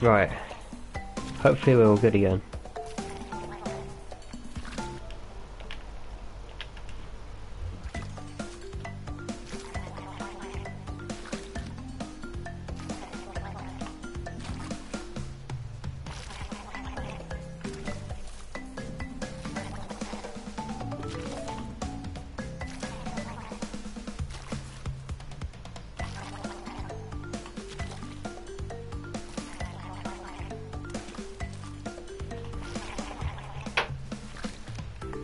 Right. Hopefully we're all good again.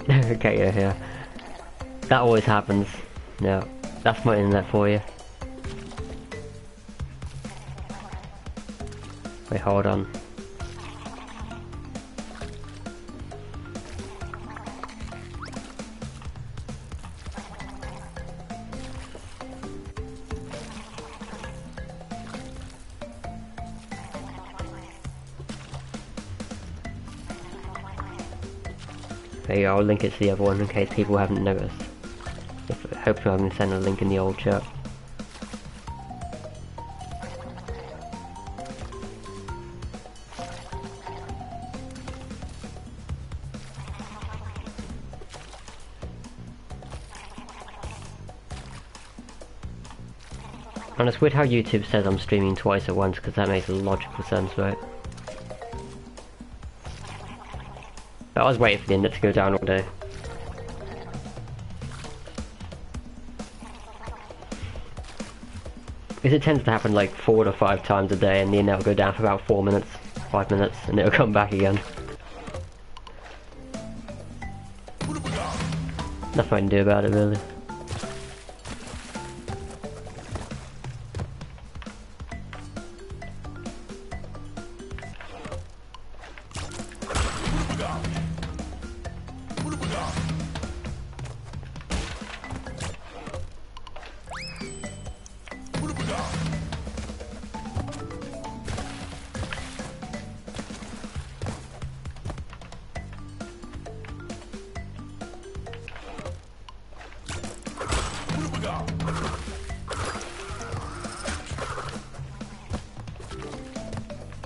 Okay, yeah. That always happens. No, that's my internet for you. Wait, hold on. There you go, I'll link it to the other one in case people haven't noticed. Hopefully I can send a link in the old chat. And it's weird how YouTube says I'm streaming twice at once, because that makes logical sense, right? But I was waiting for the internet to go down all day. Because it tends to happen like 4 to 5 times a day, and the internet will go down for about 4 minutes, 5 minutes, and it'll come back again. Nothing I can do about it, really.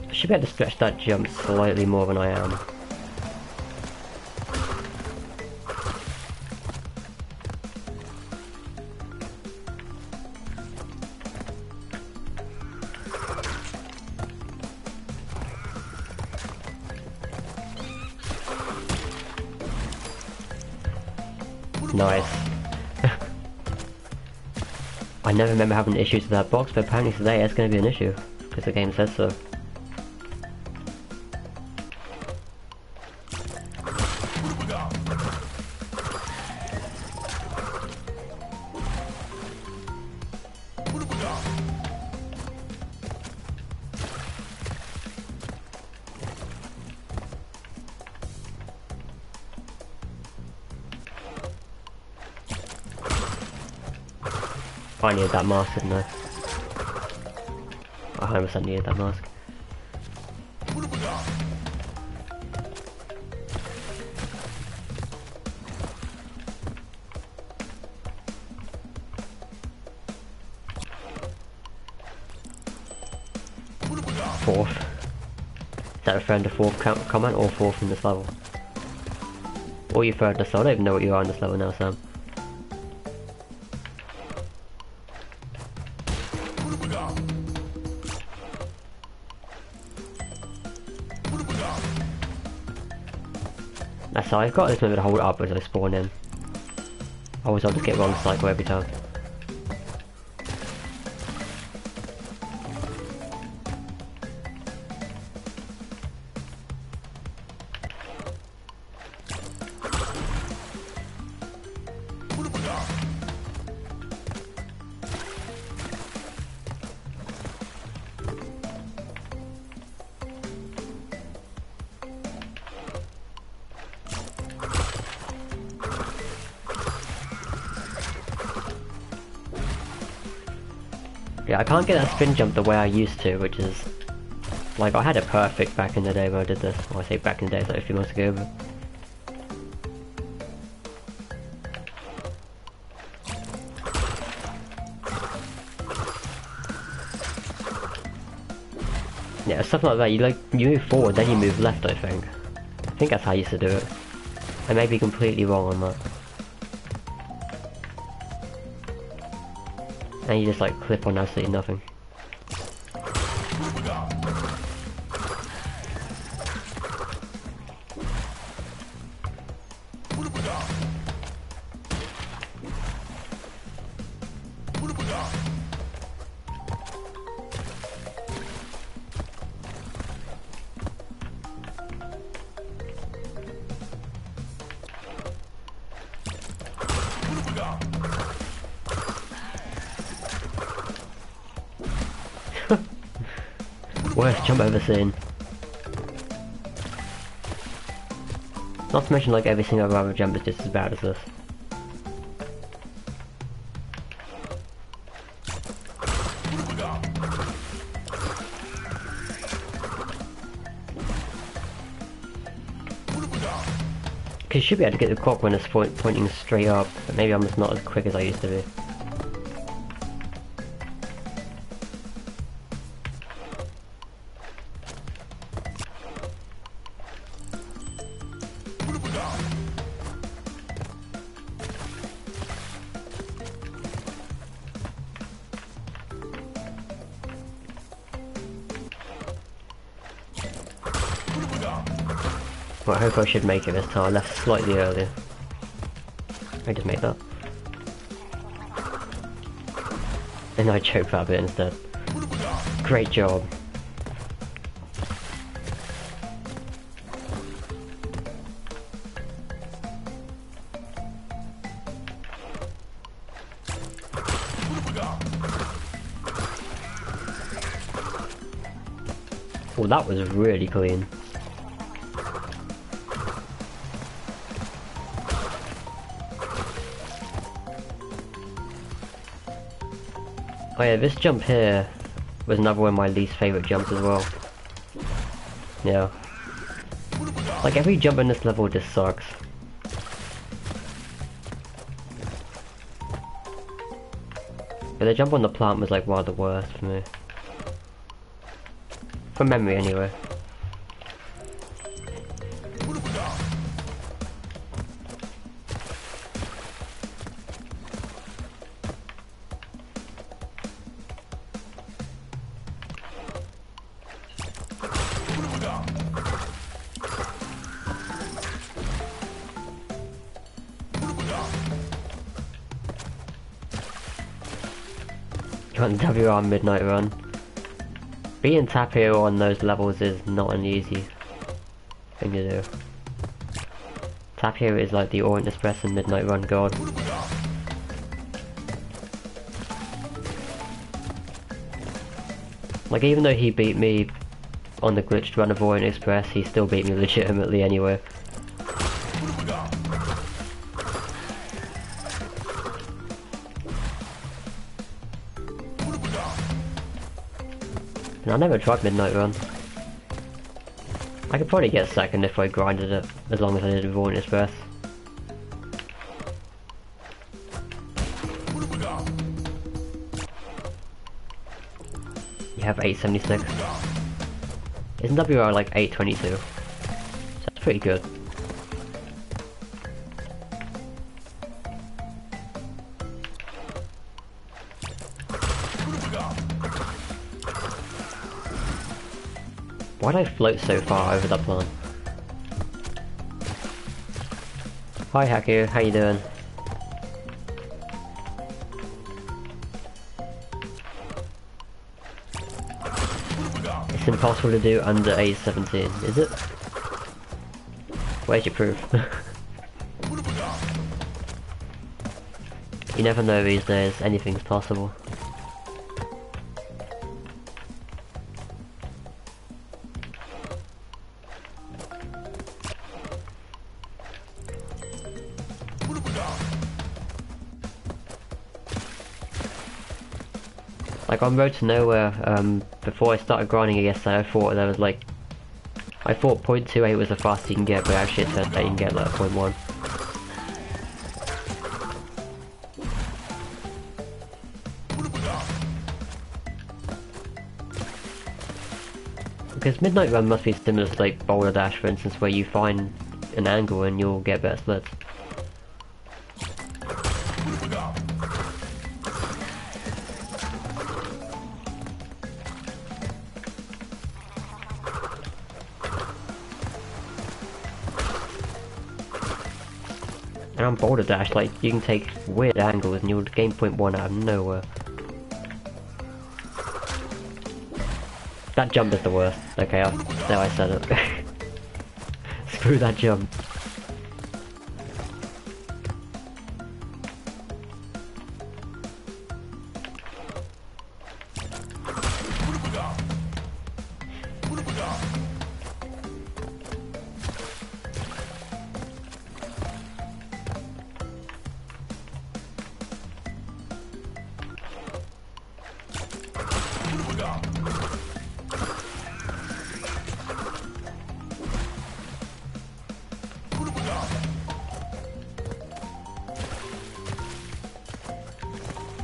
I should be able to stretch that jump slightly more than I am. Nice. I never remember having issues with that box, but apparently today it's going to be an issue, because the game says so. I needed that mask, didn't I? I 100% needed that mask. Fourth. Is that referring to fourth comment or fourth in this level? Or you third this level? I don't even know what you are in this level now, Sam. That's how I've got this movie to hold it up as I spawn in. Otherwise I'll just get wrong cycle every time. Yeah, I can't get that spin jump the way I used to, which is... Like, I had it perfect back in the day when I did this. Well, I say back in the day, it's like a few months ago, but... Yeah, Yeah, something like that. You move forward, then you move left, I think. I think that's how I used to do it. I may be completely wrong on that. And you just like clip on absolutely nothing. Worst jump I've ever seen. Not to mention like every single other jump is just as bad as this. Cause you should be able to get the clock when it's pointing straight up, but maybe I'm just not as quick as I used to be. Well, I hope I should make it this time. I left slightly earlier. I just made that. And I choked that bit instead. Great job. Well, that was really clean. Oh yeah, this jump here was another one of my least favourite jumps as well. Yeah. Like every jump in this level just sucks. But the jump on the plant was like one of the worst for me. From memory anyway. Got WR Midnight Run. Being tap hero on those levels is not an easy thing to do. Tap hero is like the Orient Express and Midnight Run god. Like even though he beat me on the glitched run of Orient Express, he still beat me legitimately anyway. And I never tried Midnight Run. I could probably get second if I grinded it, as long as I did it with Orient Express. You have 876. Isn't WR like 822? So that's pretty good. Why'd I float so far over that plant? Hi Haku, how you doing? It's impossible to do under age 17, is it? Where's your proof? You never know these days, anything's possible. Like on Road to Nowhere, before I started grinding yesterday, I thought there was like, I thought 0.28 was the fastest you can get, but actually it turns out you can get like 0.1. Because Midnight Run must be similar to like Boulder Dash, for instance, where you find an angle and you'll get better splits. And on Boulder Dash, like, you can take weird angles and you'll gain 0.1 out of nowhere. That jump is the worst. Okay, there I said it. Screw that jump.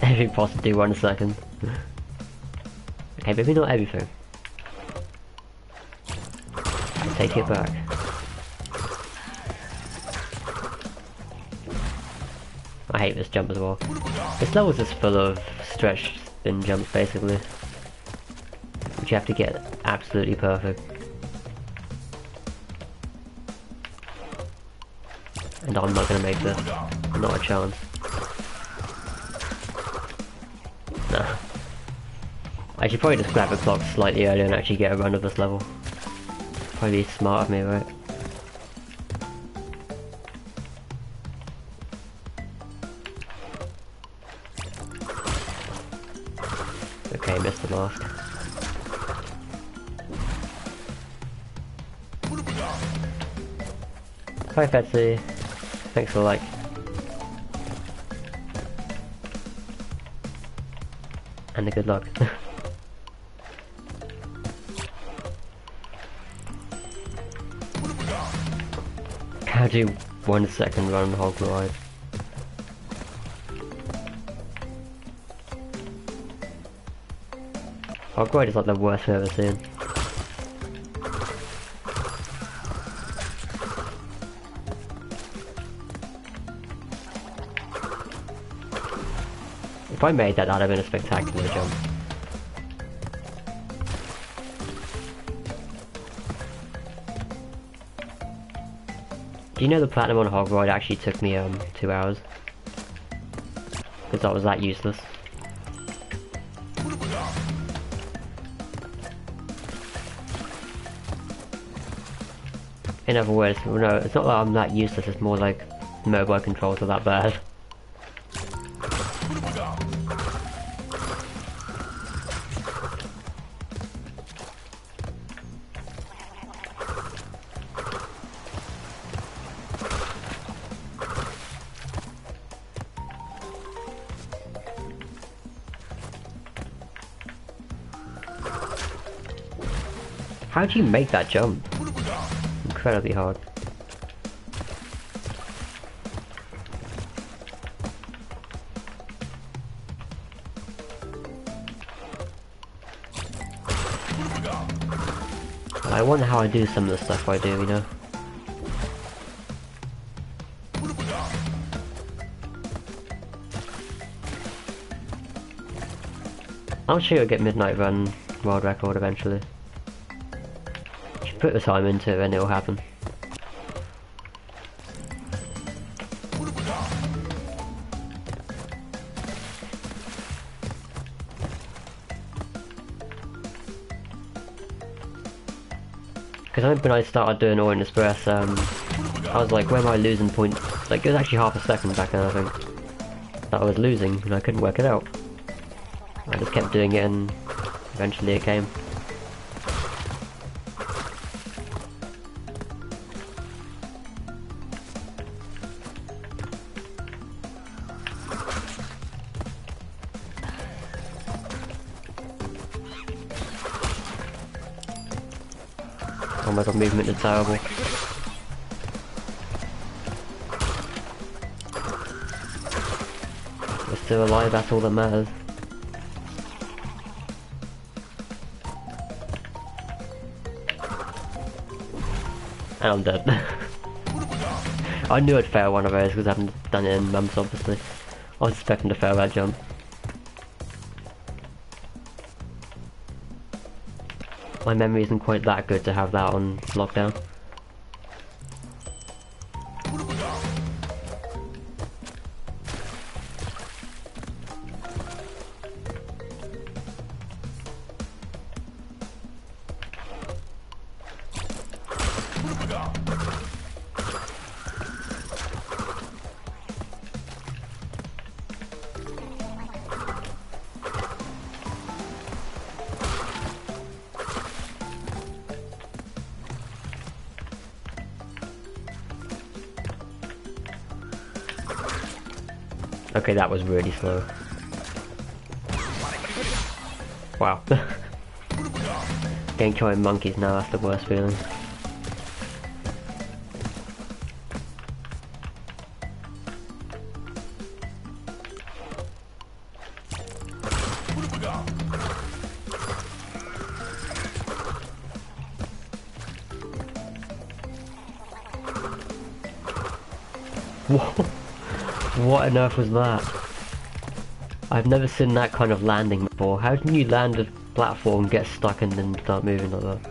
Every possibly 1 second. Okay, maybe not everything. I take it back. I hate this jump as well. This level is just full of stretch spin jumps basically, which you have to get absolutely perfect. And I'm not gonna make this. Not a chance. Nah. I should probably just grab a clock slightly earlier and actually get a run of this level. Probably smart of me, right? Okay, missed the mask. Hi Betsy. Thanks for the like. And the good luck. How do 1 second run hog ride? Hog ride is like the worst I've ever seen. If I made that, that'd have been a spectacular jump. Do you know the platinum on Hog Ride actually took me 2 hours? Because that was that useless. In other words, no, it's not that I'm that useless, it's more like mobile controls are that bad. How do you make that jump? Incredibly hard. I wonder how I do some of the stuff I do, you know? I'm sure you'll get Midnight Run world record eventually. Put the time into it and it'll happen. Because I remember when I started doing Oil Express, I was like, where am I losing points? Like, it was actually half a second back then, I think, that I was losing, and I couldn't work it out. I just kept doing it and eventually it came. Oh my god, movement is terrible. We're still alive, that's all that matters. And I'm dead. I knew I'd fail one of those because I haven't done it in months, obviously. I was expecting to fail that jump. My memory isn't quite that good to have that on lockdown. Okay, that was really slow. Wow. Getting caught in monkeys now, that's the worst feeling. Whoa. What on earth was that? I've never seen that kind of landing before. How can you land a platform, get stuck and then start moving like that?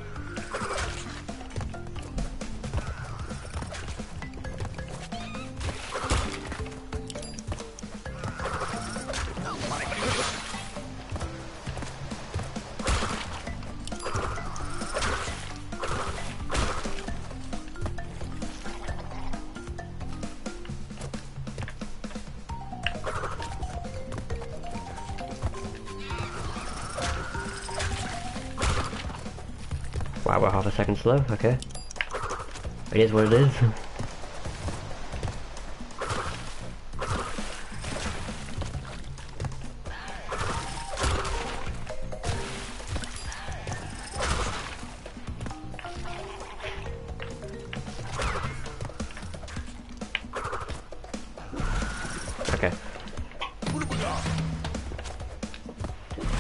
Wow, we're half a second slow, okay. It is what it is. Okay.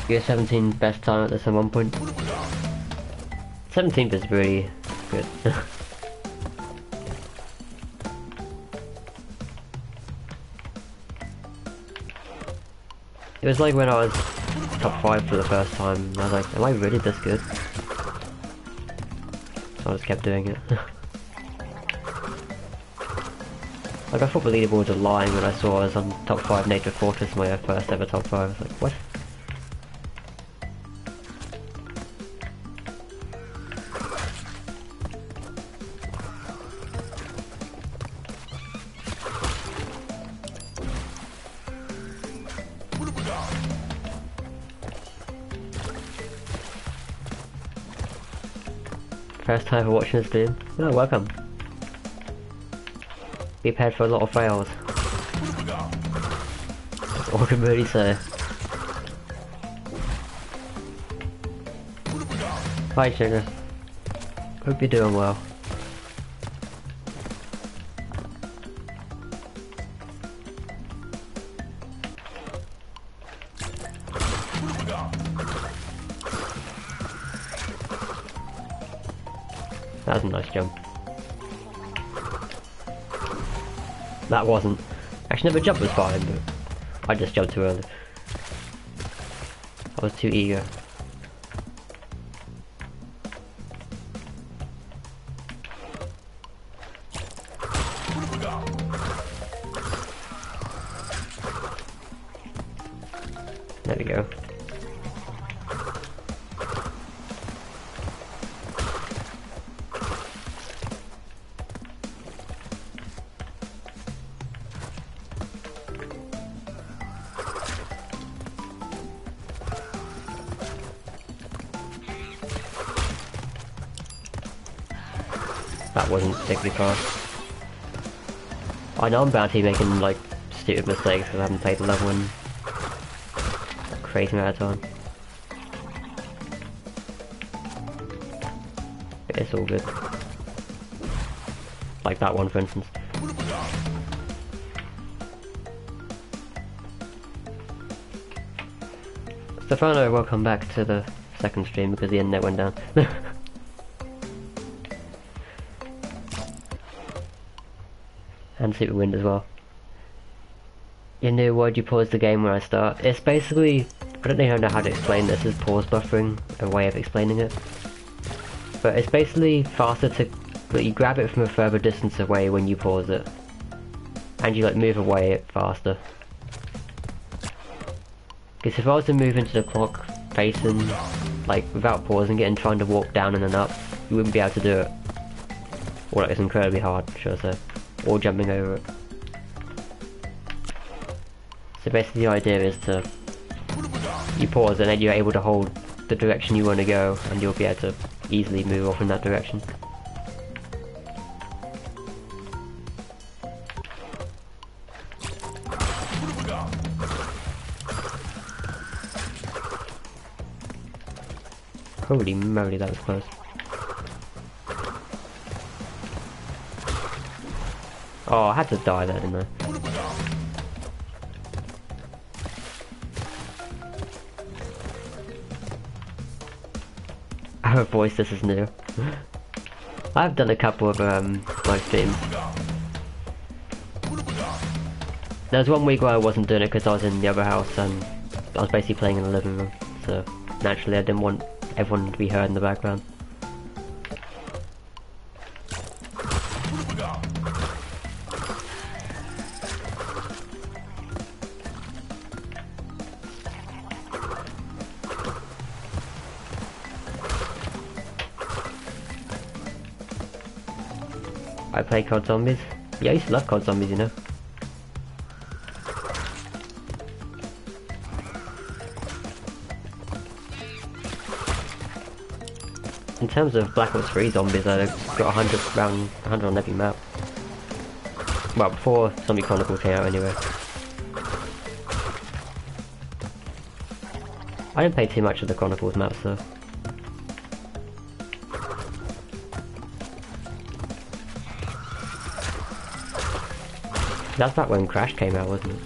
Year 17 best time at this at one point. 17th is really good. It was like when I was top 5 for the first time, and I was like, am I really this good? So I just kept doing it. Like I thought the leaderboards were lying when I saw I was on top 5 Nature Fortress, my first ever top 5. I was like, what? First time for watching this stream? Oh, welcome. Be prepared for a lot of fails. That's all I can really say. Hi Sugar. Hope you're doing well. That was a nice jump. That wasn't. Actually, no, the jump was fine, but I just jumped too early. I was too eager. There we go. That wasn't particularly fast. I know I'm bound to be making like stupid mistakes because I haven't played the level in a crazy amount of time. But it's all good. Like that one for instance. Stefano, welcome back to the second stream because the internet went down. and Super Wind as well. You know, why'd you pause the game when I start? It's basically, I don't even know how to explain this, is pause buffering, a way of explaining it. But it's basically faster to, like, you grab it from a further distance away when you pause it. And you like move away faster. Because if I was to move into the clock facing, like without pausing it and trying to walk down and then up, you wouldn't be able to do it. Or like, it's incredibly hard, should I say. Or jumping over it. So basically the idea is to, you pause and then you're able to hold the direction you want to go and you'll be able to easily move off in that direction. Holy moly, that was close. Oh, I had to die there, didn't I? Our voice, this is new. I've done a couple of live streams. There was one week where I wasn't doing it because I was in the other house and I was basically playing in the living room, so naturally I didn't want everyone to be heard in the background. I play COD Zombies. Yeah, I used to love COD Zombies, you know. In terms of Black Ops 3 Zombies, I got 100 on every map. Well, before Zombie Chronicles came out anyway. I didn't play too much of the Chronicles maps though. That's back when Crash came out, wasn't it?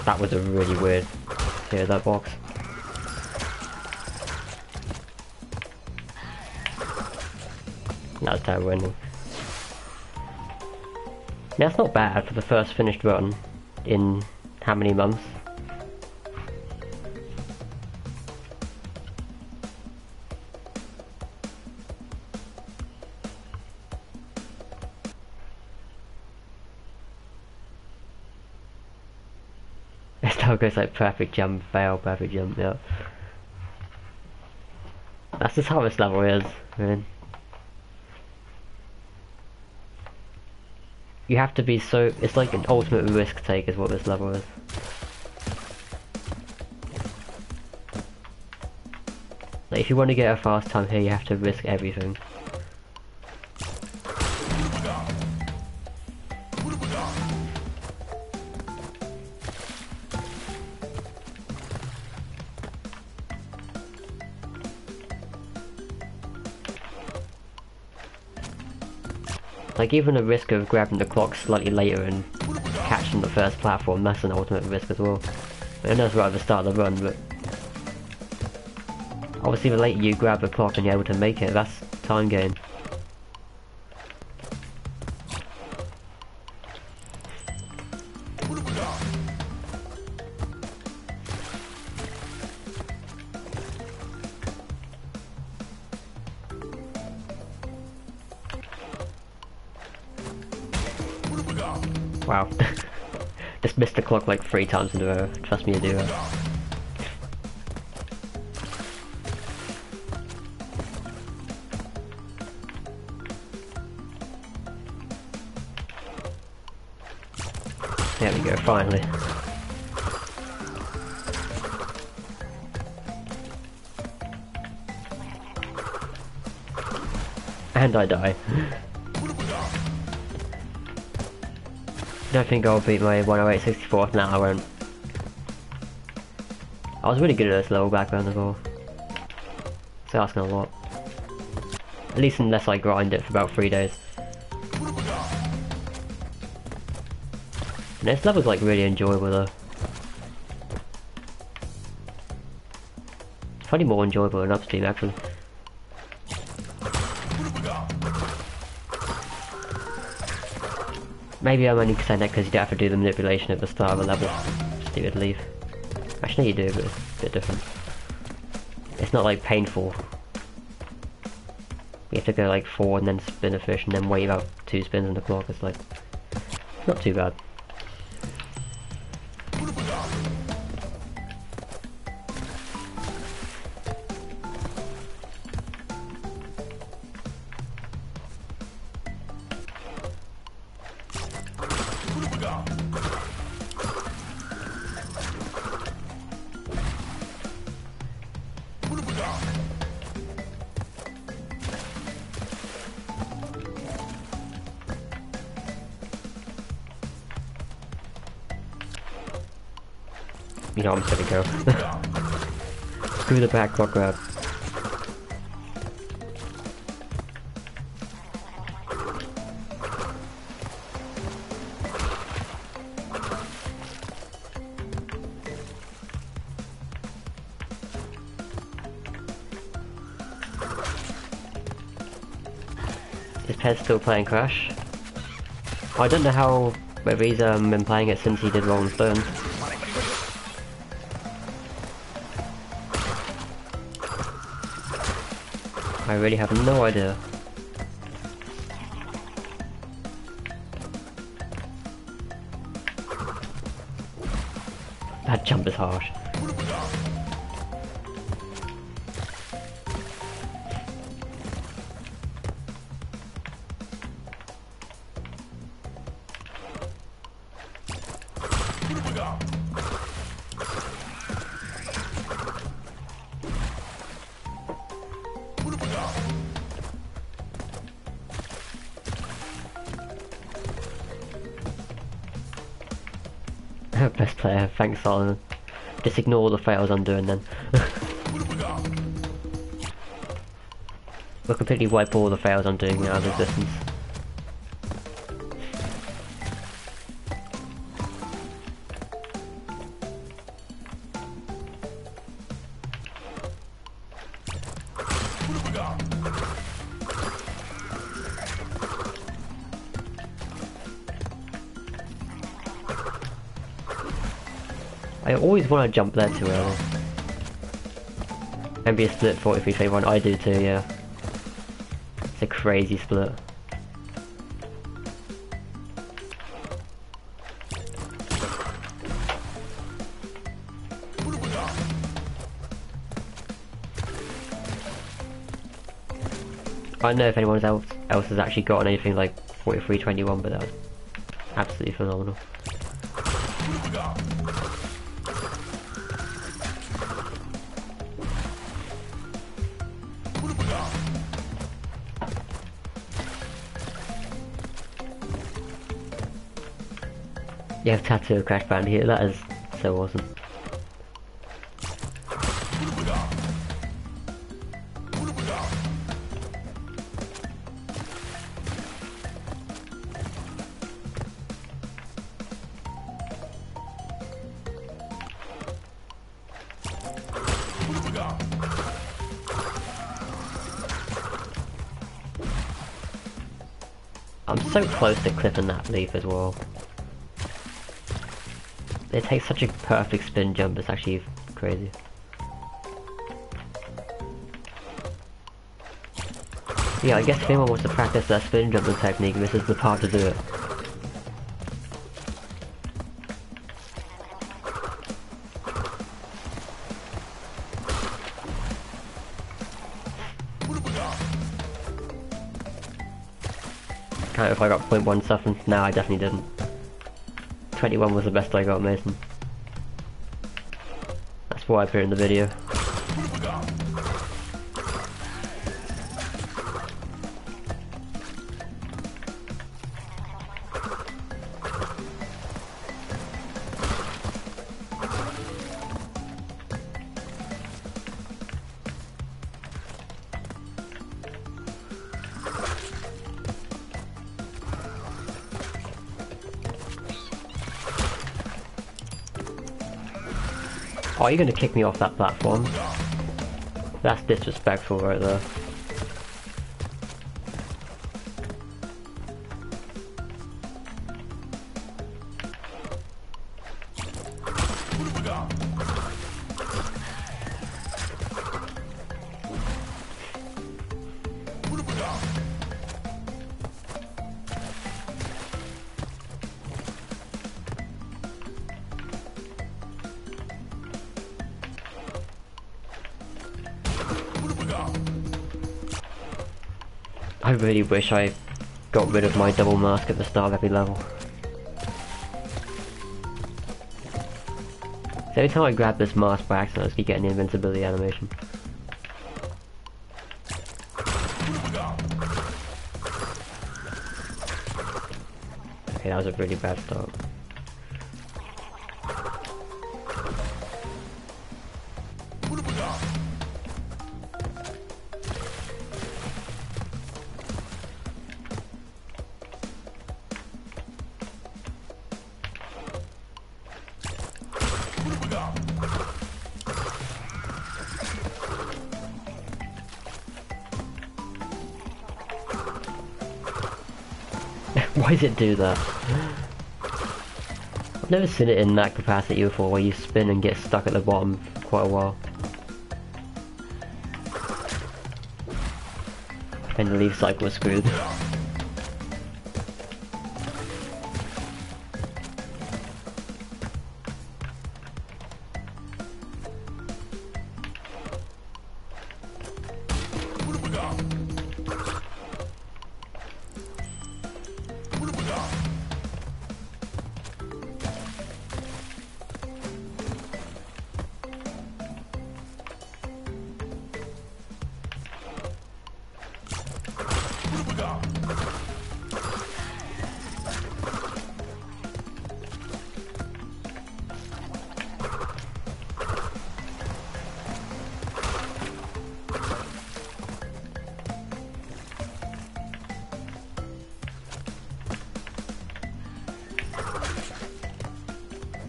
That was a really weird here, that box. That was terrible ending. That's not bad for the first finished run in how many months? It still goes like perfect jump, fail, perfect jump, yeah. That's the hardest level is, man. You have to be so, it's like an ultimate risk take is what this level is. Like if you want to get a fast time here, you have to risk everything. Like even the risk of grabbing the clock slightly later and catching the first platform, that's an ultimate risk as well. I know it's right at the start of the run, but obviously the later you grab the clock and you're able to make it, that's time gain. Wow. Just missed the clock like 3 times in a row. Trust me to do that. There we go, finally. And I die. I don't think I'll beat my 108.64. Nah, I won't. I was really good at this level background as well. It's asking a lot. At least unless I grind it for about 3 days. And this level's like really enjoyable though. It's probably more enjoyable than upstream actually. Maybe I'm only saying that because you don't have to do the manipulation at the start of a level. Just do it leave. Actually you do, but it's a bit different. It's not like painful. You have to go like 4 and then spin a fish and then wait about 2 spins on the clock. It's like, not too bad. You know, I'm just gonna go. Screw the back clock grab. Is Pez still playing Crash? I don't know how, whether he's been playing it since he did Rolling Stones. I really have no idea. That jump is harsh. Best player, thanks Solomon. Just ignore all the fails I'm doing then. We'll completely wipe all the fails I'm doing out of existence. I always want to jump there too early. Maybe a split 43-31, I do too, yeah. It's a crazy split. I don't know if anyone else has actually gotten anything like 43-21, but that was absolutely phenomenal. You have tattoo of Crash Band here, that is so awesome. I'm so close to clipping that leaf as well. It takes such a perfect spin jump, it's actually crazy. Yeah, I guess if anyone wants to practice their spin jumping technique, this is the part to do it. Kind of if I got 0.1 something. No, I definitely didn't. 21 was the best I got, Mason. That's why I put it in the video. Oh, you're gonna kick me off that platform? That's disrespectful right there. I really wish I got rid of my double mask at the start of every level. So every time I grab this mask by accident, I just keep getting the invincibility animation. Okay, that was a really bad start. Why does it do that? I've never seen it in that capacity before, where you spin and get stuck at the bottom for quite a while. And the leaf cycle is screwed.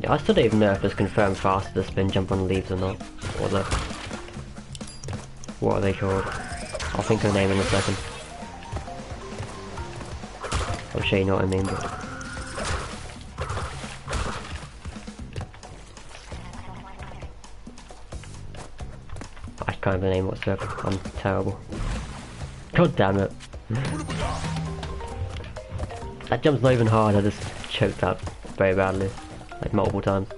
Yeah, I still don't even know if it's confirmed faster the spin jump on leaves or not. Or the... what are they called? I'll think of the name in a second. I'm sure you know what I mean, but... I can't have a name whatsoever. I'm terrible. God damn it. That jump's not even hard, I just choked up very badly. Like multiple times.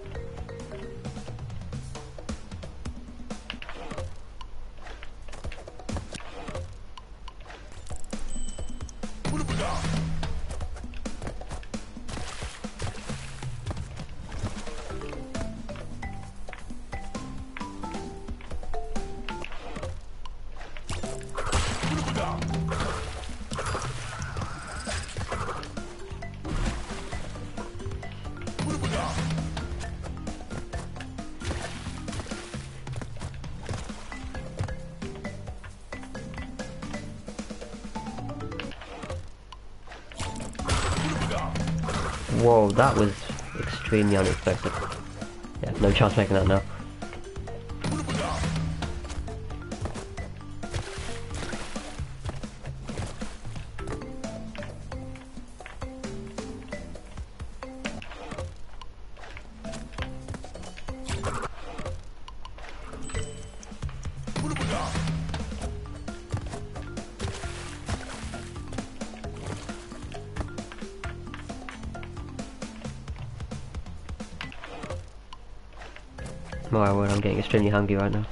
Whoa, that was extremely unexpected. Yeah, no chance making that now. My word, I'm getting extremely hungry right now.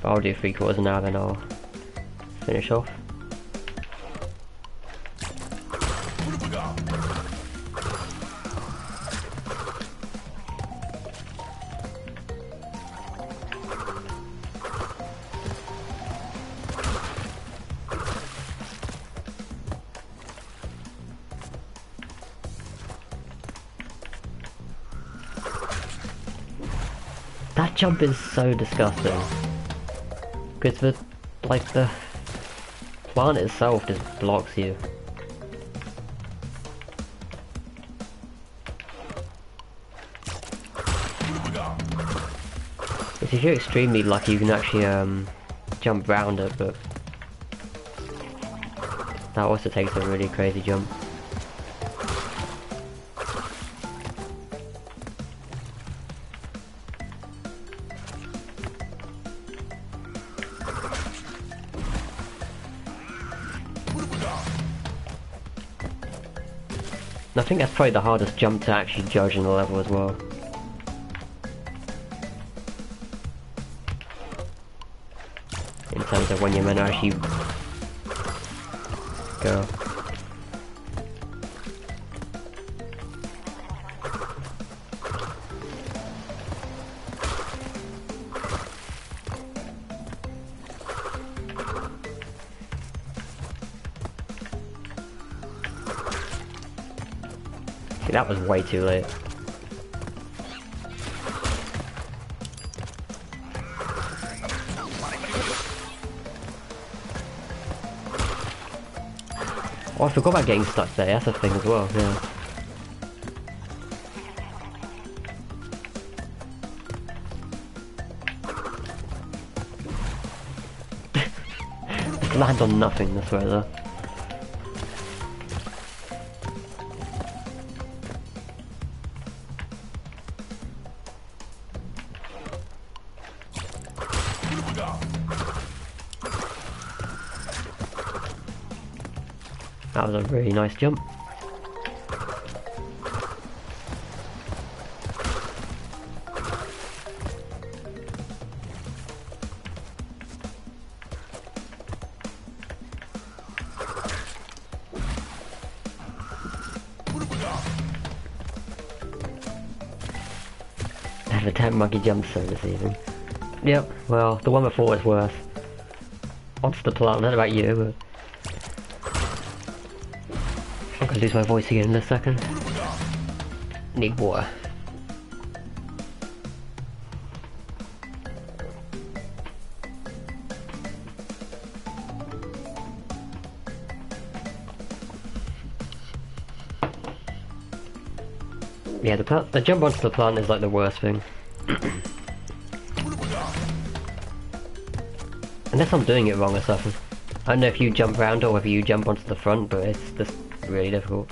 I'll do 3/4 an hour, then I'll finish off. That jump is so disgusting. Because the plant itself just blocks you. If you're extremely lucky, you can actually jump round it, but that also takes a really crazy jump. And I think that's probably the hardest jump to actually judge in the level as well. In terms of when you're meant to actually go. See, that was way too late. Oh, I forgot about getting stuck there, that's a thing as well, yeah. Just land on nothing, I swear though. That was a really nice jump. I have a 10 monkey jump so this evening. Yep, well, the one before was worse. Onto the plant, I don't know about you, but I'm gonna lose my voice again in a second. Need water. Yeah, the jump onto the plant is like the worst thing. Unless I'm doing it wrong or something. I don't know if you jump around or whether you jump onto the front, but it's just really difficult.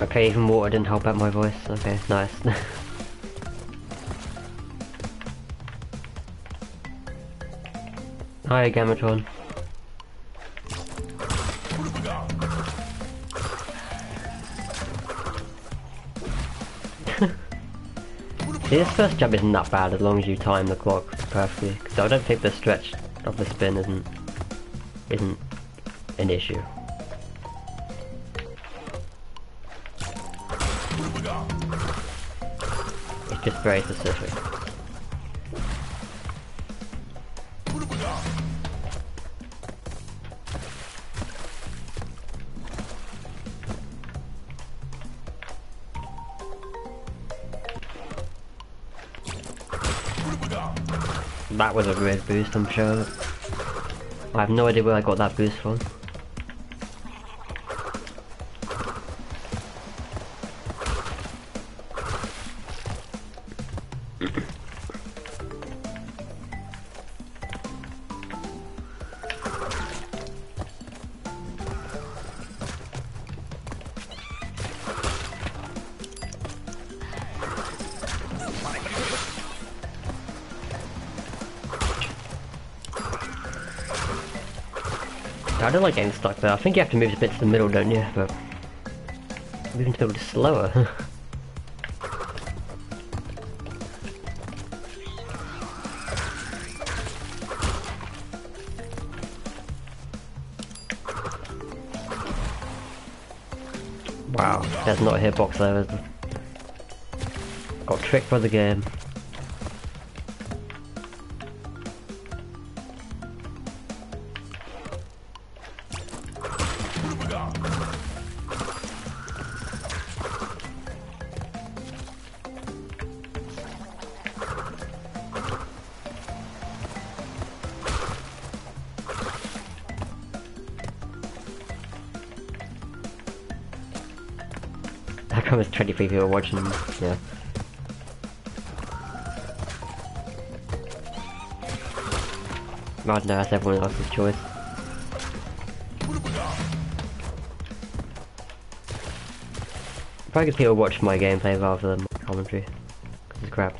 Okay, even water didn't help out my voice. Okay, nice. Hi, Gamatron. See, this first jump isn't that bad as long as you time the clock perfectly, because I don't think the stretch of the spin isn't an issue. It's just very specific. That was a great boost, I'm sure. I have no idea where I got that boost from. I don't like getting stuck there. I think you have to move a bit to the middle, don't you? But moving to the middle is slower. Wow, there's not a hitbox there, is there? Got tricked by the game. almost 23 people watching, yeah. I don't know, that's everyone else's choice. Probably because people watch my gameplay rather than my commentary. Because it's crap.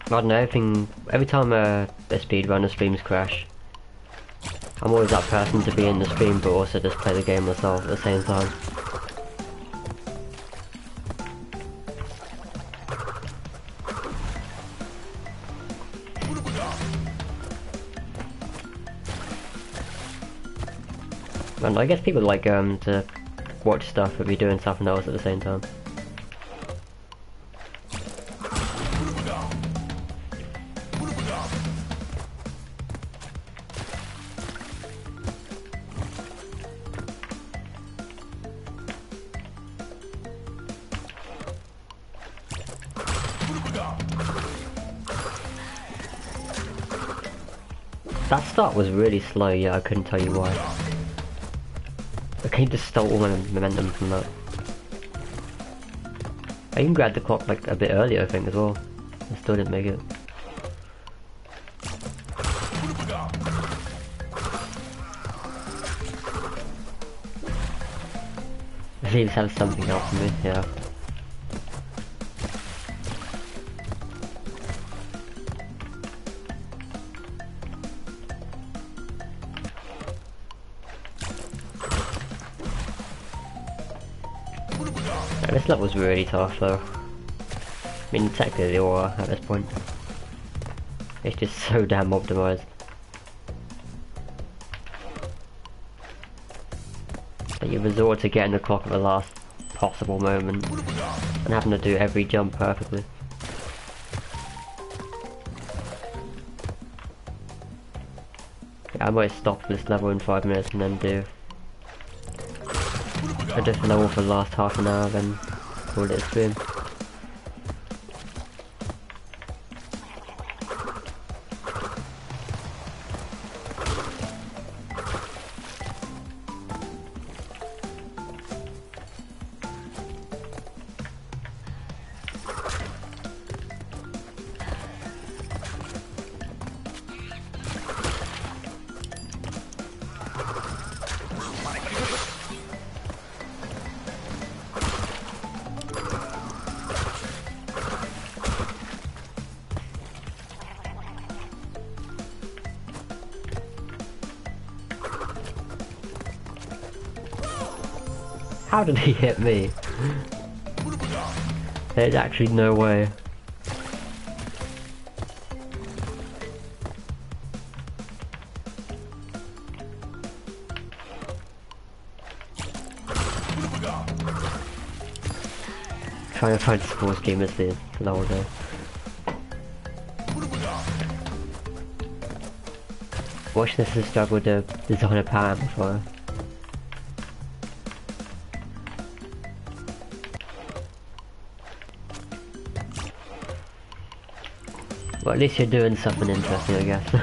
I don't know, every time a speedrunner streams crash, I'm always that person to be in the stream but also just play the game myself at the same time. And I guess people like to watch stuff but be doing something else at the same time. That start was really slow, yeah, I couldn't tell you why. The game just stole all my momentum from that. I even grabbed the clock like a bit earlier, I think, as well. I still didn't make it. At least have something else for me, yeah. This level was really tough though. I mean, technically they all are at this point. It's just so damn optimized. That you resort to getting the clock at the last possible moment and having to do every jump perfectly. Yeah, I might stop this level in 5 minutes and then do a different level for the last half an hour, then call it a stream. How did he hit me? There's actually no way. Trying to find sports gamers there the whole day. Watch this and struggle to design a power amplifier. Well, at least you're doing something interesting, I guess.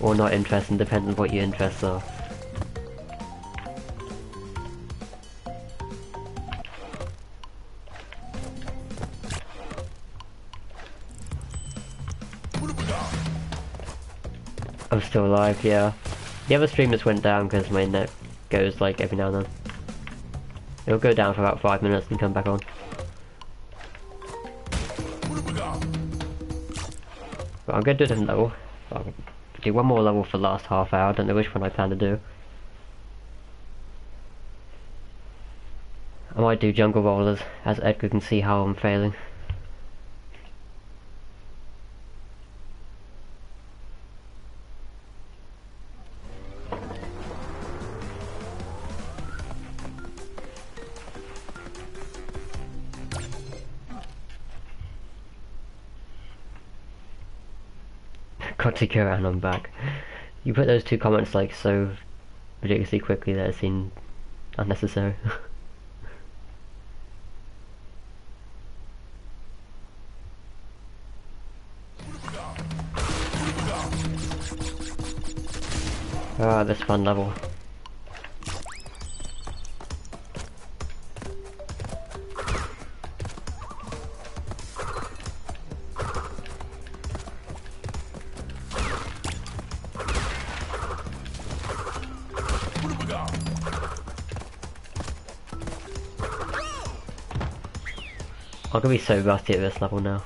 Or not interesting, depends on what your interests are. I'm still alive, yeah. The other stream just went down because my net goes like every now and then. It'll go down for about 5 minutes and come back on. But I'm going to do a different level. I'll do one more level for the last half hour. I don't know which one I plan to do. I might do jungle rollers, as Edgar can see how I'm failing. Got to go around, I'm back. You put those two comments like so ridiculously quickly that it seemed unnecessary. Ah, this fun level. I'm gonna be so rusty at this level now.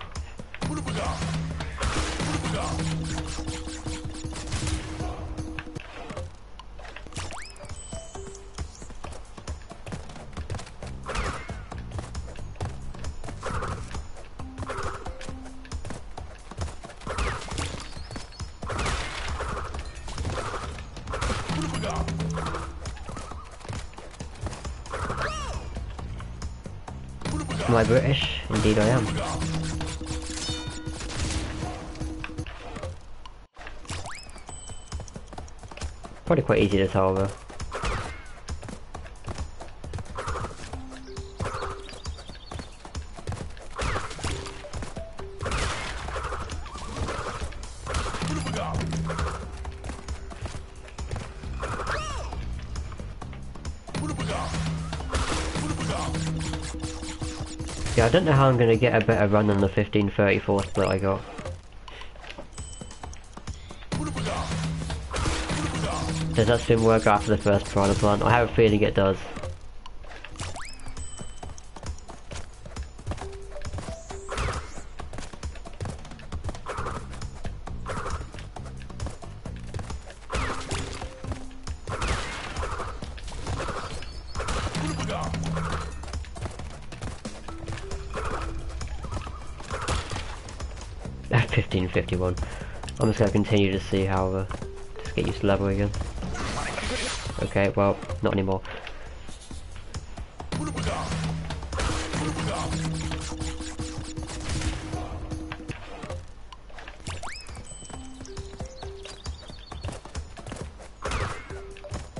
Am I British? Indeed I am. Probably quite easy to tell though. Yeah, I don't know how I'm gonna get a better run than the 15-34 split I got. Does that spin work after the first piranha plant? I have a feeling it does. At 15:51. I'm just gonna continue to see how just get used to level again. Okay, well, not anymore.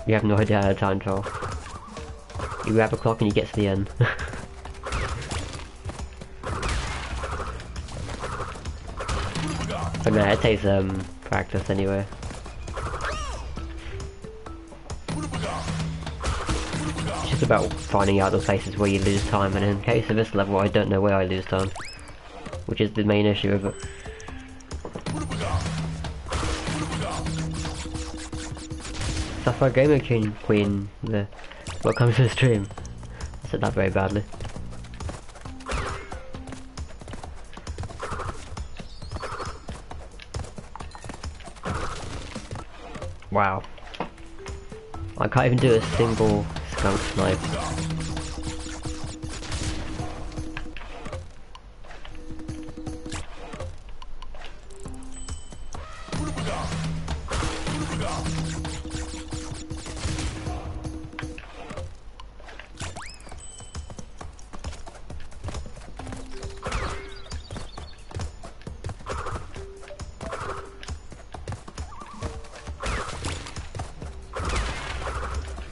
You have no idea how to time trial. You grab a clock and you get to the end. But no, it takes practice anyway. It's just about finding out the places where you lose time, and in case of this level I don't know where I lose time, which is the main issue of it. Sapphire Gamer Queen, welcome to the stream. I said that very badly. Wow. I can't even do a single skunk snipe.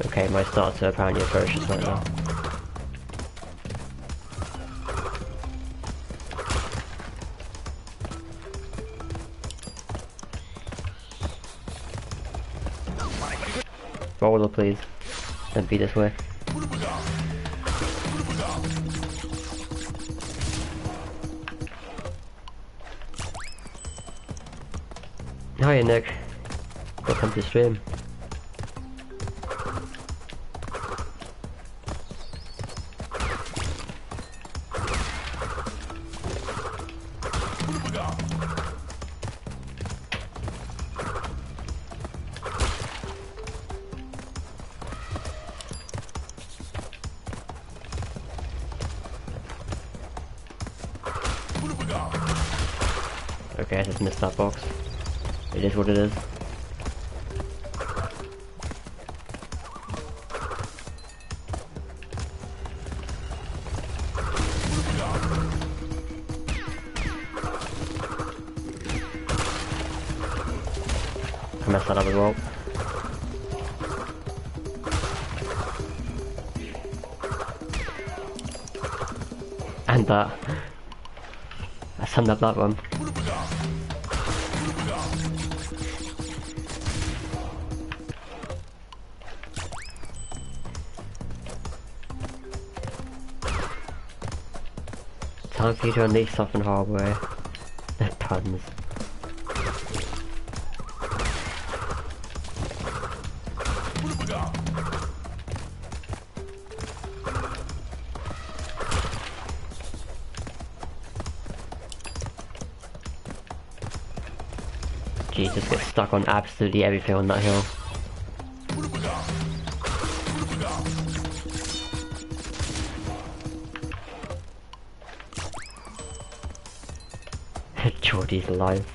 Okay, my starts are apparently atrocious right now. Roller, please. Don't be this way. Hiya, Nick. Welcome to the stream. Okay, I just missed that box. It is what it is. I messed that up as well. and that. I summed up that one. Time for you to unleash something hardware. The puns. Jesus, get stuck on absolutely everything on that hill. Jordy's alive.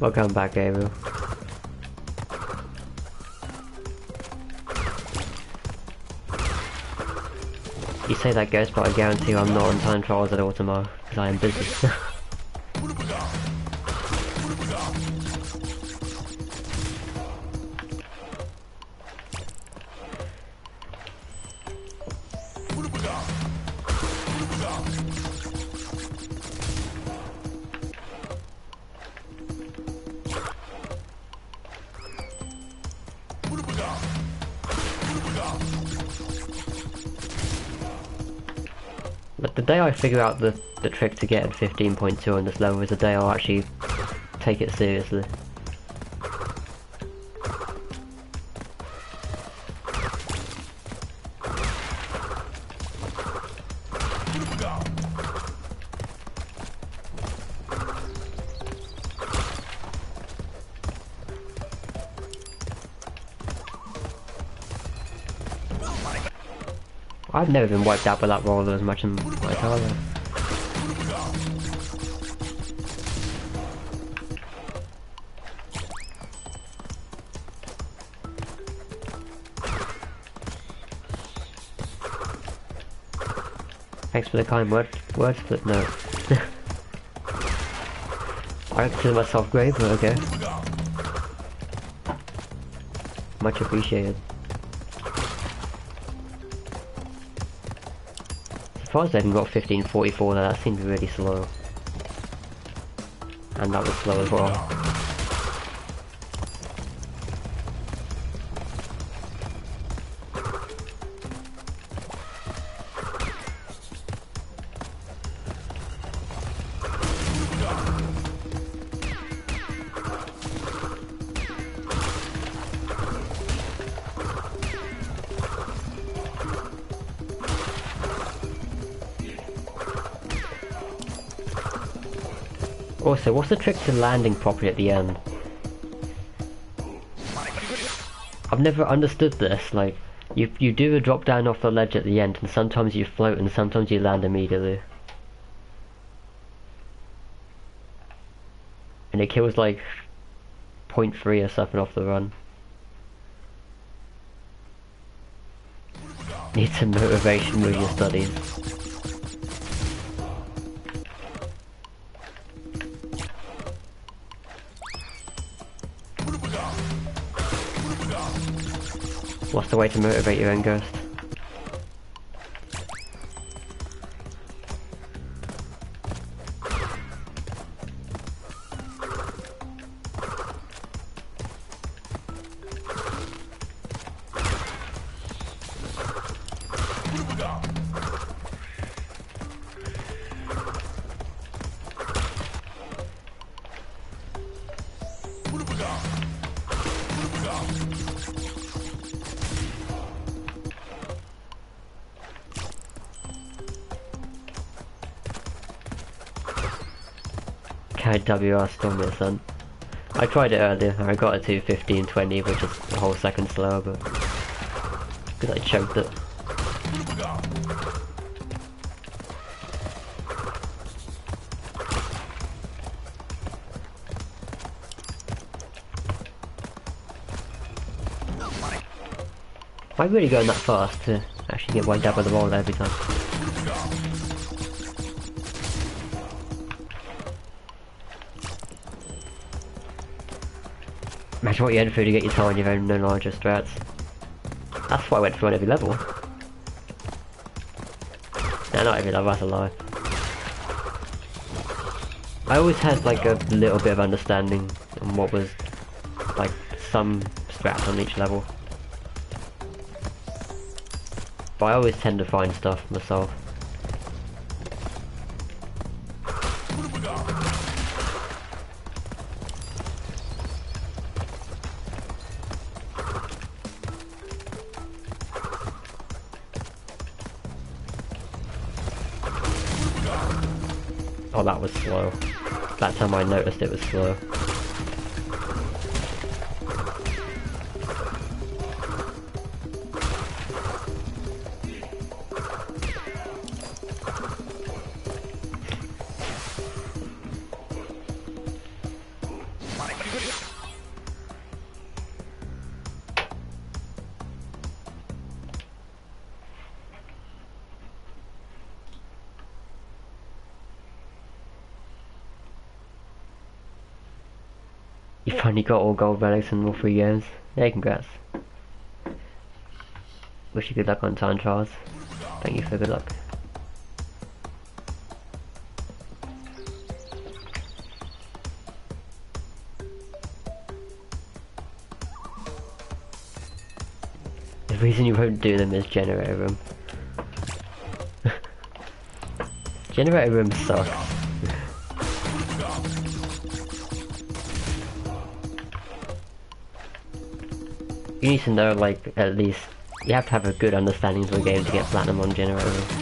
Welcome back, Gabriel. You say that, Ghost, but I guarantee you I'm not on time trials at all tomorrow, because I am busy. But the day I figure out the trick to get 15.2 on this level is the day I'll actually take it seriously. I've never been wiped out by that roller as much in my entire life. Thanks for the kind word split note. I consider myself grave, but okay. Much appreciated. As far as I haven't got 1544 there, that seems really slow. And that was slow as well. Also, what's the trick to landing properly at the end? I've never understood this, like, you do a drop down off the ledge at the end, and sometimes you float and sometimes you land immediately. And it kills like 0.3 or something off the run. Need some motivation with your studies. What's the way to motivate your own ghost? WR still miss son. I tried it earlier and I got it to 15:20, which is a whole second slower, but because I choked it. Am I really going that fast to actually get wiped out by the roll every time? Imagine what you had through to get your time on your own no larger strats. That's what I went through on every level. Nah, not every level, that's a lie. I always had like a little bit of understanding on what was like some strats on each level. But I always tend to find stuff myself. Oh, that was slow. That time I noticed it was slow. You finally got all gold relics in all 3 games. Yeah, congrats. Wish you good luck on time trials. Thank you for good luck. The reason you won't do them is generator room. Generator room sucks. You need to know, like, at least, you have to have a good understanding of the game to get platinum on generator room.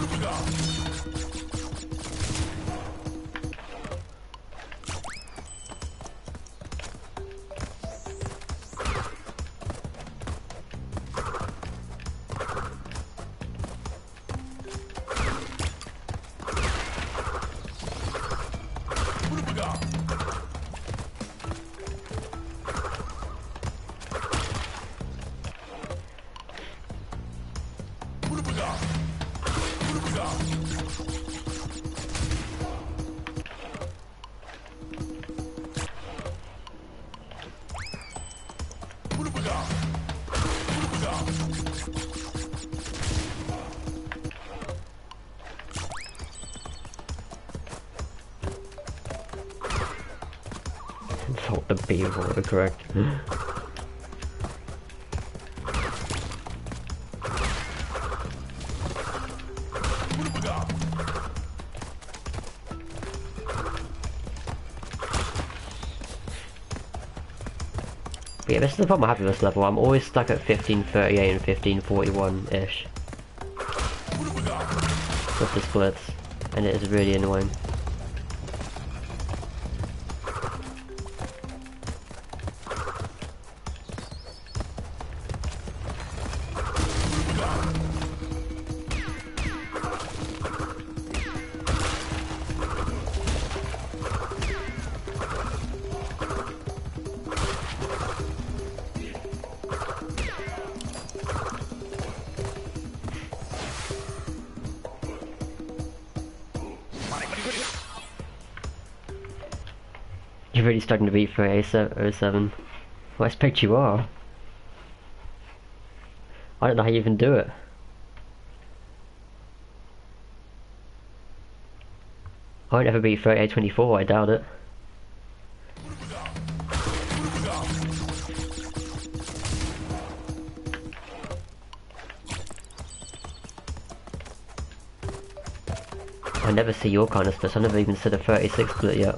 Insult the B of autocorrect. But yeah, this is the problem I have with this level. I'm always stuck at 1538 and 1541-ish. With the splits, and it is really annoying. You're really starting to beat for A07. Well, I expect you are. I don't know how you even do it. I won't ever beat 3824, I doubt it. I never see your kind of splits. I've never even said a 36 split yet.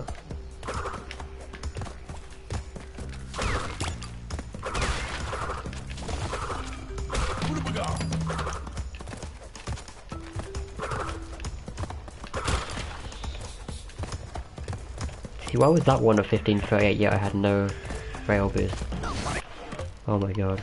See, why was that one a 1538 yet I had no rail boost? Oh my god.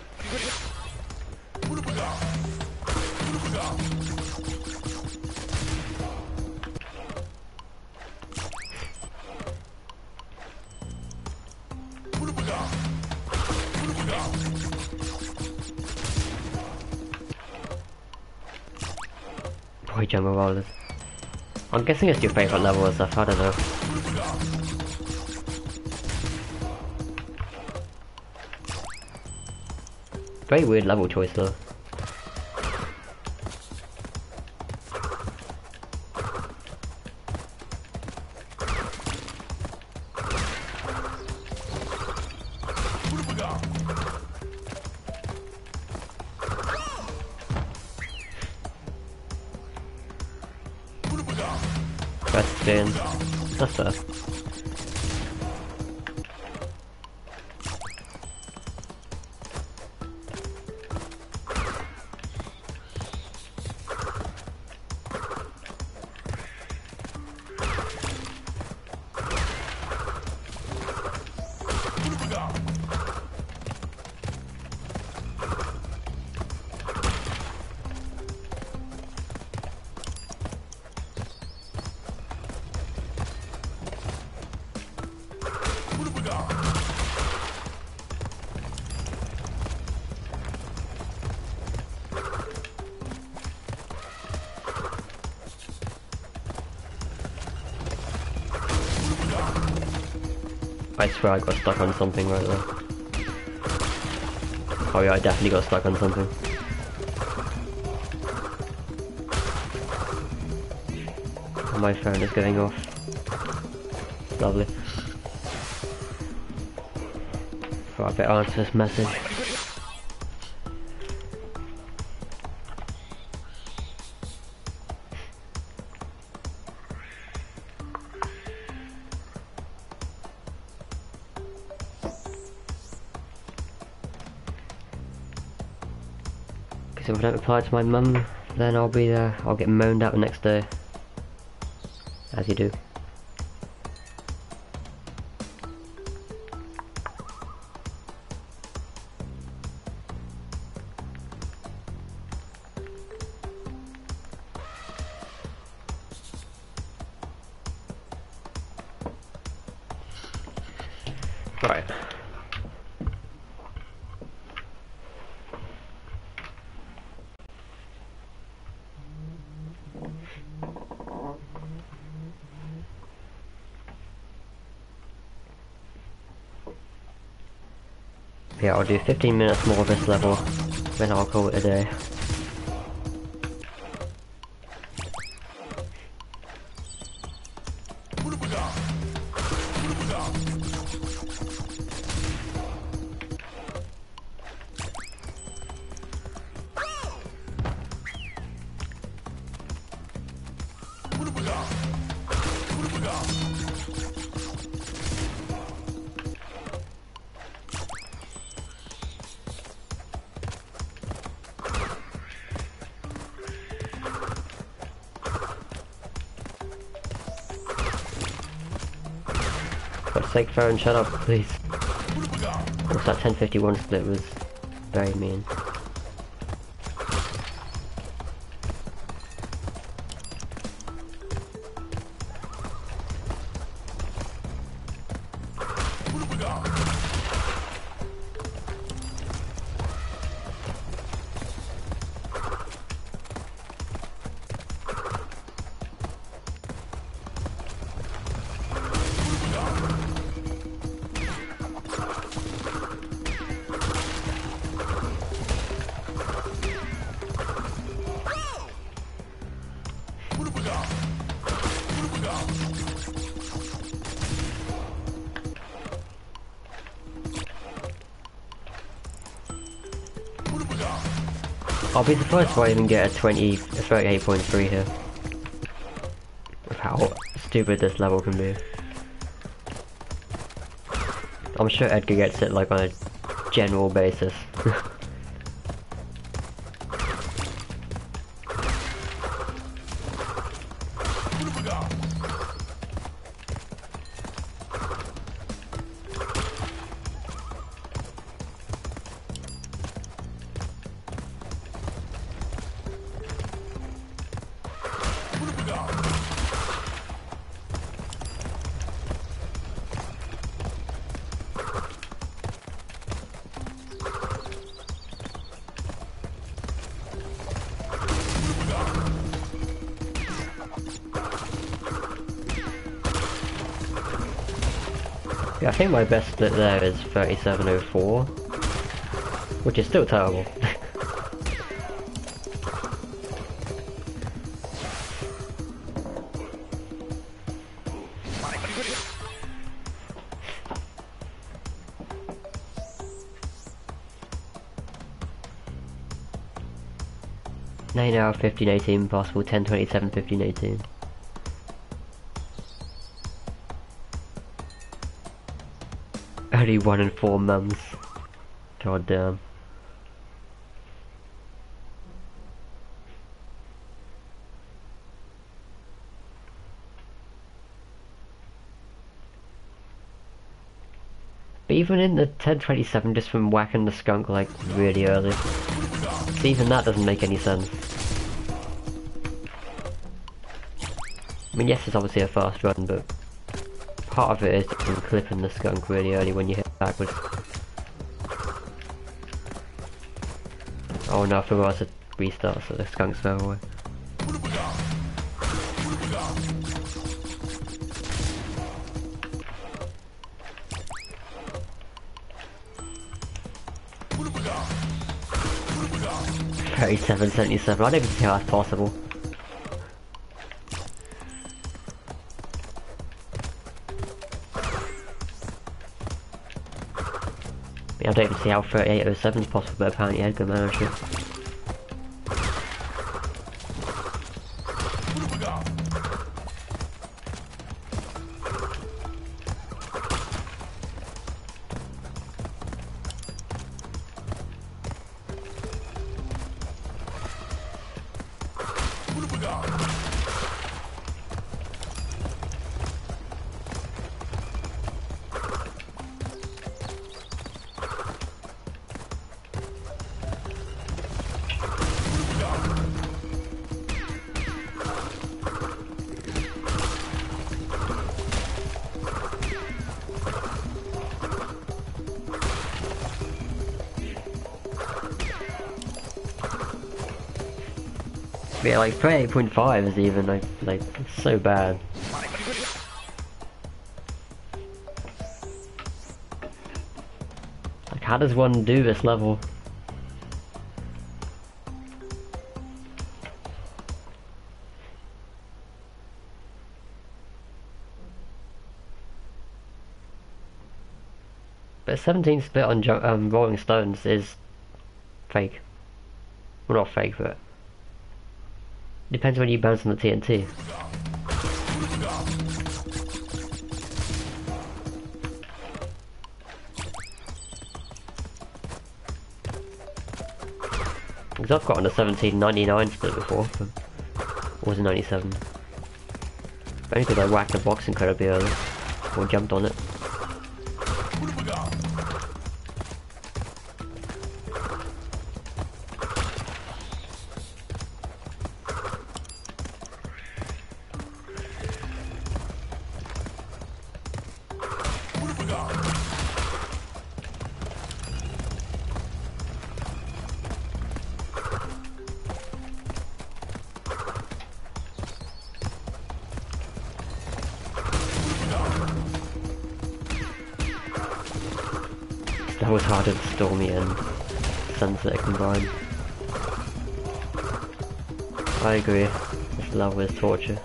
Boy, jungle rollers. I'm guessing it's your favourite level or stuff, I don't know. Very weird level choice though. Best experience. That's fair. I swear I got stuck on something right there. Oh yeah, I definitely got stuck on something. My phone is going off. Lovely. Right, I better answer this message. Because if I don't reply to my mum, then I'll get moaned out the next day. As you do. Right. Yeah, I'll do 15 minutes more of this level, then I'll call it a day. For God's sake, phone, shut up, please. What's that 1051 split was very mean. I'll be surprised if I even get a 38.3 here. Of how stupid this level can be. I'm sure Edgar gets it like on a general basis. Yeah, I think my best split there is 37.04, which is still terrible. Now 15.18 possible, 10.27, 15.18. Only 1 in 4 mums. God damn. But even in the 1027, just from whacking the skunk like really early, even that doesn't make any sense. I mean, yes, it's obviously a fast run, but part of it is just from clipping the skunk really early when you hit backwards. Oh no, I forgot to restart, so the skunks fell away. $37.77. I don't even see how that's possible. I don't even see how 3807 is possible, but apparently Edgar managed it. Yeah, like 38.5 is even like so bad. Like, how does one do this level? But 17 split on Rolling Stones is fake. Well, not fake, but depends when you bounce on the TNT. Because I've got on a 1799 split before, but it was a 97. But only because I whacked the box incredibly early, or jumped on it. That was harder than Stormy and Sunset combined. I agree, this level is torture.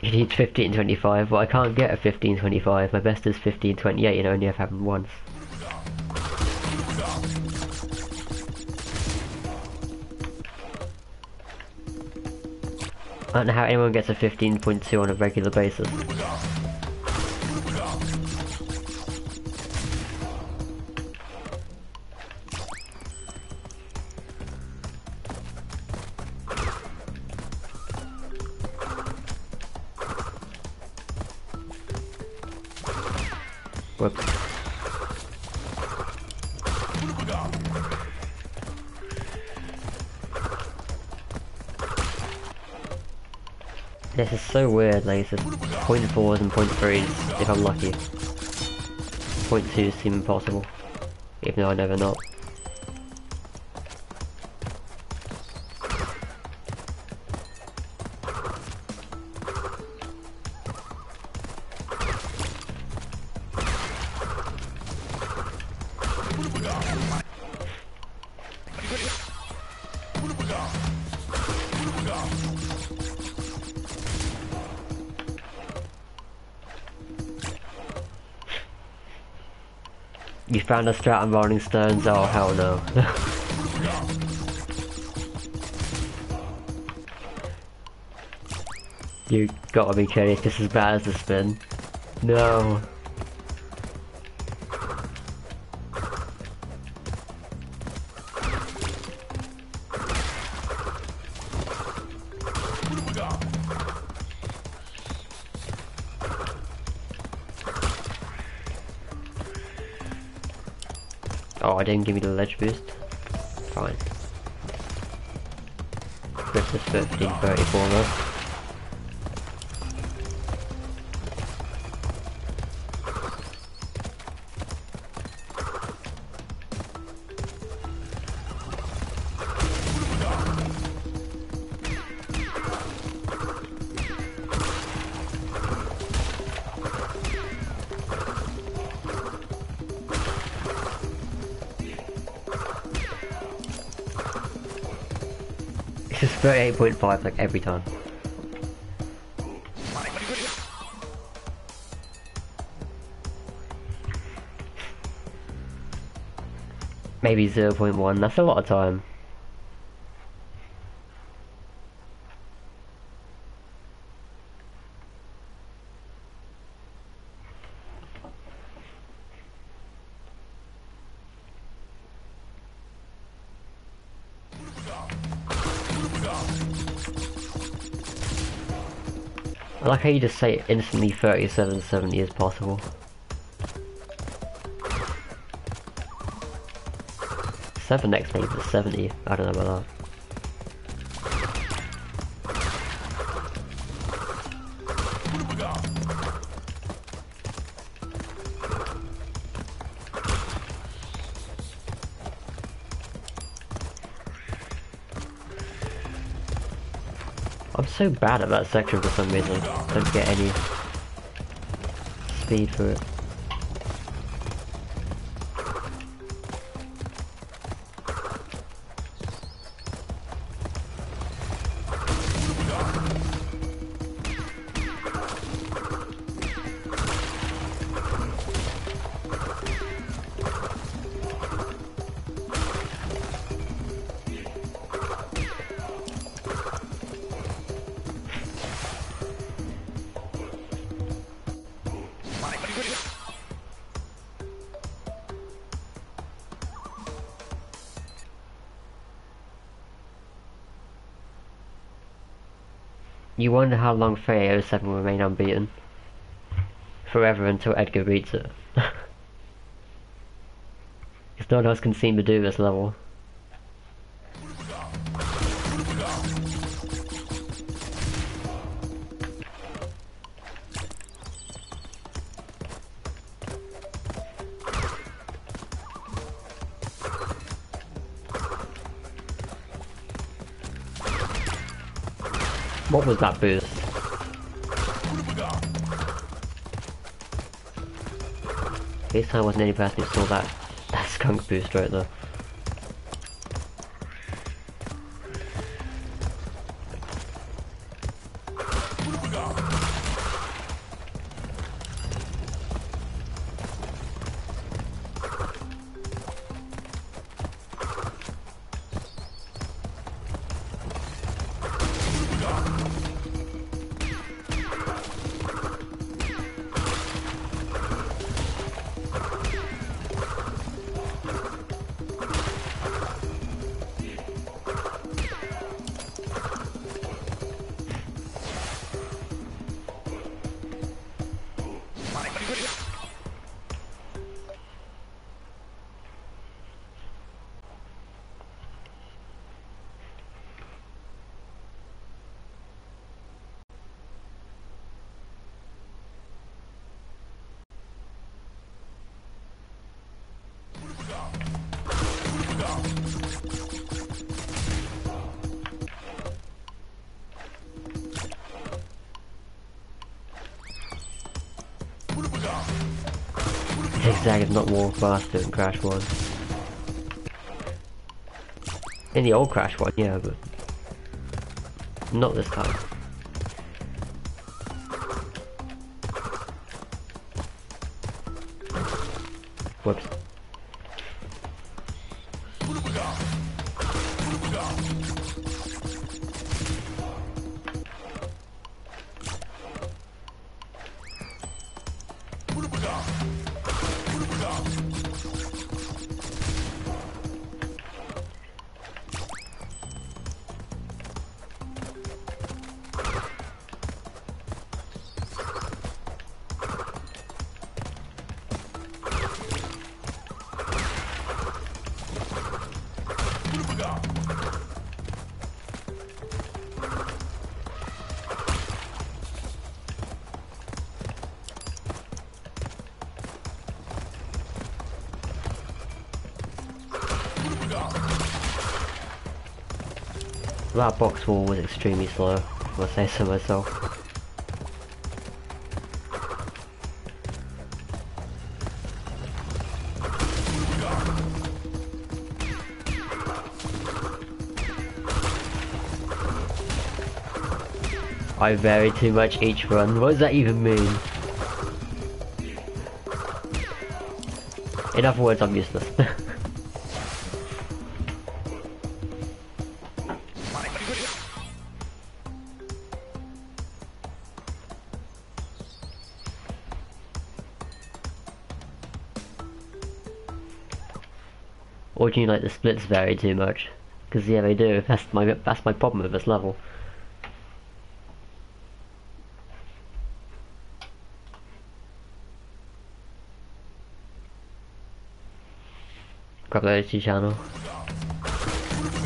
You need 1525, well I can't get a 1525, my best is 1528 and only have happened once. I don't know how anyone gets a 15.2 on a regular basis. Whoops. This is so weird, like it's just .4s and .3s if I'm lucky. .2s seem impossible, even though I never not. You found a strat on Rolling Stones? Oh hell no. You gotta be kidding, it's just as bad as the spin. No. Oh, I didn't give me the ledge boost. Fine. This is 1534 though. It's just 38.5 like every time. Maybe 0.1, that's a lot of time. I like how you just say instantly 3770 is possible. 7x maybe 70, I don't know about that. I'm so bad at that section for some reason. Don't get any speed for it. You wonder how long 3807 will remain unbeaten. Forever until Edgar beats it. Because no one else can seem to do this level. What was that boost? This time wasn't any person who saw that skunk boost right there. Zigzag is not more faster than Crash 1. In the old Crash 1, yeah, but not this time. Whoops. That box wall was extremely slow, if I say so myself. I vary too much each run. What does that even mean? In other words, I'm useless. Or do you like the splits vary too much? Because yeah, they do. That's my problem with this level. Grab the OT channel.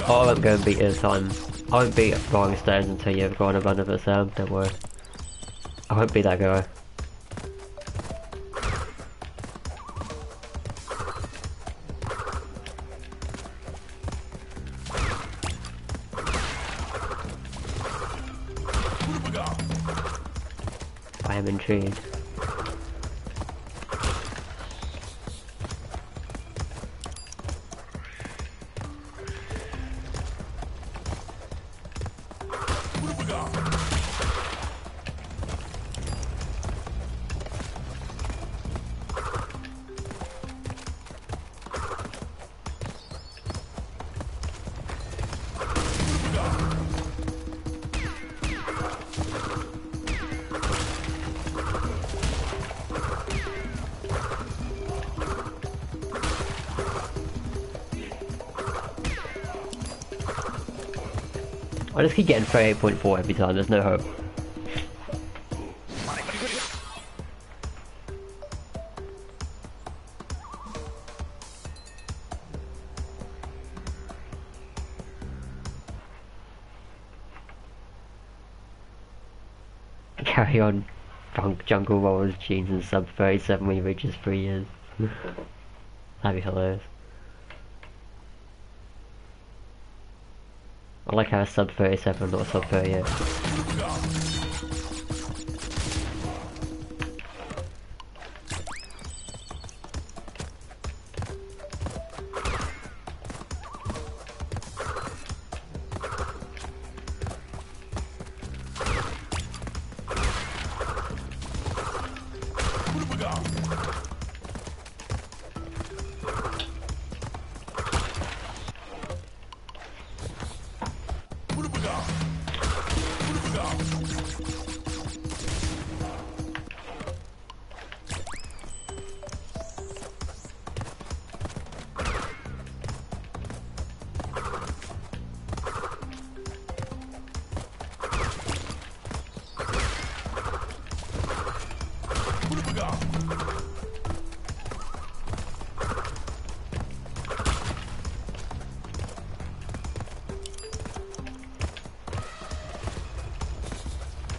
Oh, I won't go and beat it time. I won't beat Rolling Stones until you've gone a run of it, Sam. Don't worry. I won't be that guy. I am intrigued. I just keep getting 38.4 every time, there's no hope. Carry on, Jungle Rollers, jeans and sub 37 when he reaches 3 years. That'd be hilarious. I like how a sub 37, not a sub 38.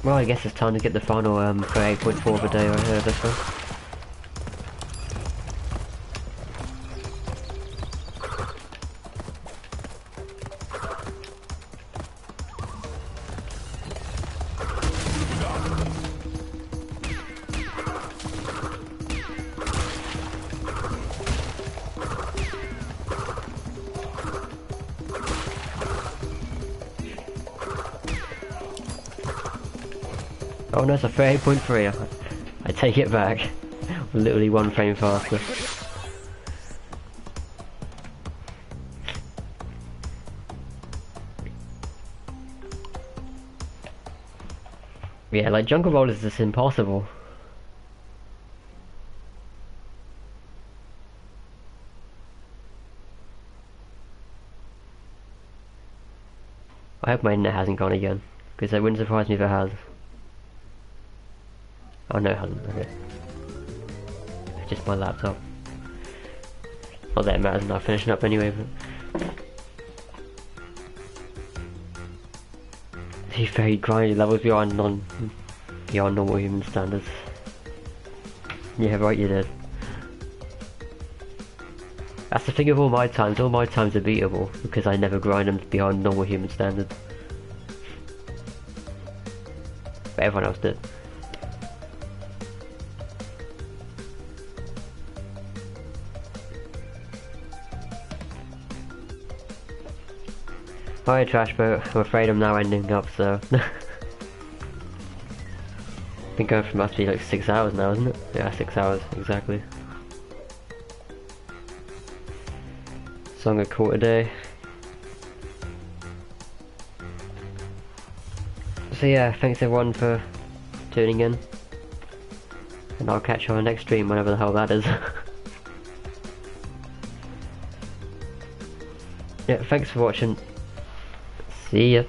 Well, I guess it's time to get the final for 8.4 of a day right here, this one. Oh no, it's a 38.3. I take it back. Literally 1 frame faster. Yeah, like jungle roll is just impossible. I hope my internet hasn't gone again, because it wouldn't surprise me if it has. Oh no, it hasn't. Okay. It's just my laptop. Not that it matters, I'm not finishing up anyway, but... These very grindy levels beyond normal human standards. Yeah, right, you did. That's the thing of all my times are beatable, because I never grind them beyond normal human standards. But everyone else did. Alright, Trash Boat, I'm afraid I'm now ending up, so... Been going for must be like 6 hours now, isn't it? Yeah, 6 hours, exactly. So I'm gonna call it a day. So yeah, thanks everyone for tuning in. And I'll catch you on the next stream, whenever the hell that is. Yeah, thanks for watching. See ya.